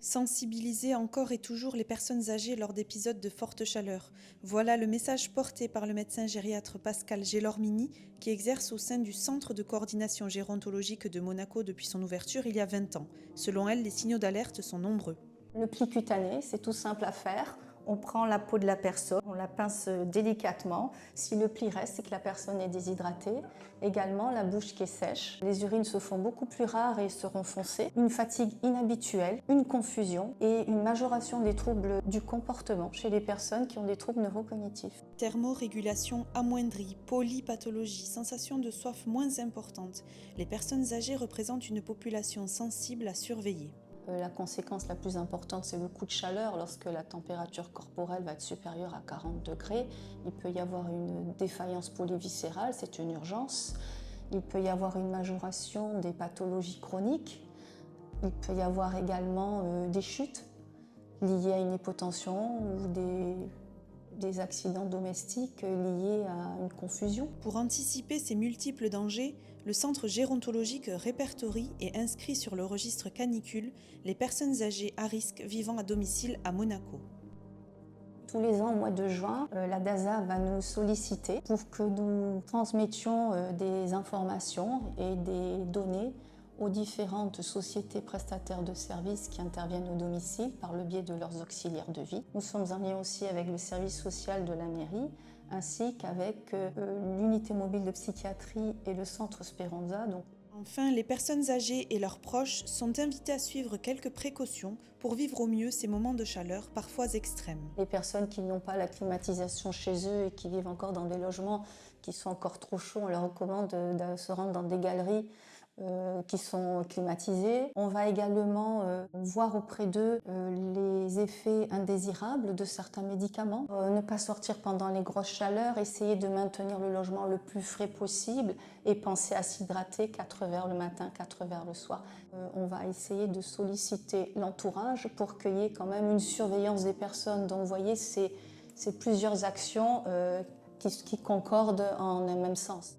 Sensibiliser encore et toujours les personnes âgées lors d'épisodes de forte chaleur. Voilà le message porté par le médecin gériatre Pascal Gélormini, qui exerce au sein du Centre de coordination gérontologique de Monaco depuis son ouverture il y a 20 ans. Selon elle, les signaux d'alerte sont nombreux. Le pli cutané, c'est tout simple à faire. On prend la peau de la personne, on la pince délicatement. Si le pli reste, c'est que la personne est déshydratée. Également, la bouche qui est sèche. Les urines se font beaucoup plus rares et seront foncées. Une fatigue inhabituelle, une confusion et une majoration des troubles du comportement chez les personnes qui ont des troubles neurocognitifs. Thermorégulation amoindrie, polypathologie, sensation de soif moins importante. Les personnes âgées représentent une population sensible à surveiller. La conséquence la plus importante, c'est le coup de chaleur. Lorsque la température corporelle va être supérieure à 40 degrés, il peut y avoir une défaillance polyviscérale, c'est une urgence. Il peut y avoir une majoration des pathologies chroniques. Il peut y avoir également des chutes liées à une hypotension ou des accidents domestiques liés à une confusion. Pour anticiper ces multiples dangers, le centre gérontologique répertorie et inscrit sur le registre canicule les personnes âgées à risque vivant à domicile à Monaco. Tous les ans, au mois de juin, la DASA va nous solliciter pour que nous transmettions des informations et des données aux différentes sociétés prestataires de services qui interviennent au domicile par le biais de leurs auxiliaires de vie. Nous sommes en lien aussi avec le service social de la mairie ainsi qu'avec l'unité mobile de psychiatrie et le centre Speranza. Enfin, les personnes âgées et leurs proches sont invités à suivre quelques précautions pour vivre au mieux ces moments de chaleur parfois extrêmes. Les personnes qui n'ont pas la climatisation chez eux et qui vivent encore dans des logements qui sont encore trop chauds, on leur recommande de se rendre dans des galeries qui sont climatisées. On va également voir auprès d'eux les effets indésirables de certains médicaments. Ne pas sortir pendant les grosses chaleurs, essayer de maintenir le logement le plus frais possible et penser à s'hydrater 4 verres le matin, 4 verres le soir. On va essayer de solliciter l'entourage pour qu'il y ait quand même une surveillance des personnes. Donc vous voyez, c'est plusieurs actions qui concordent en un même sens.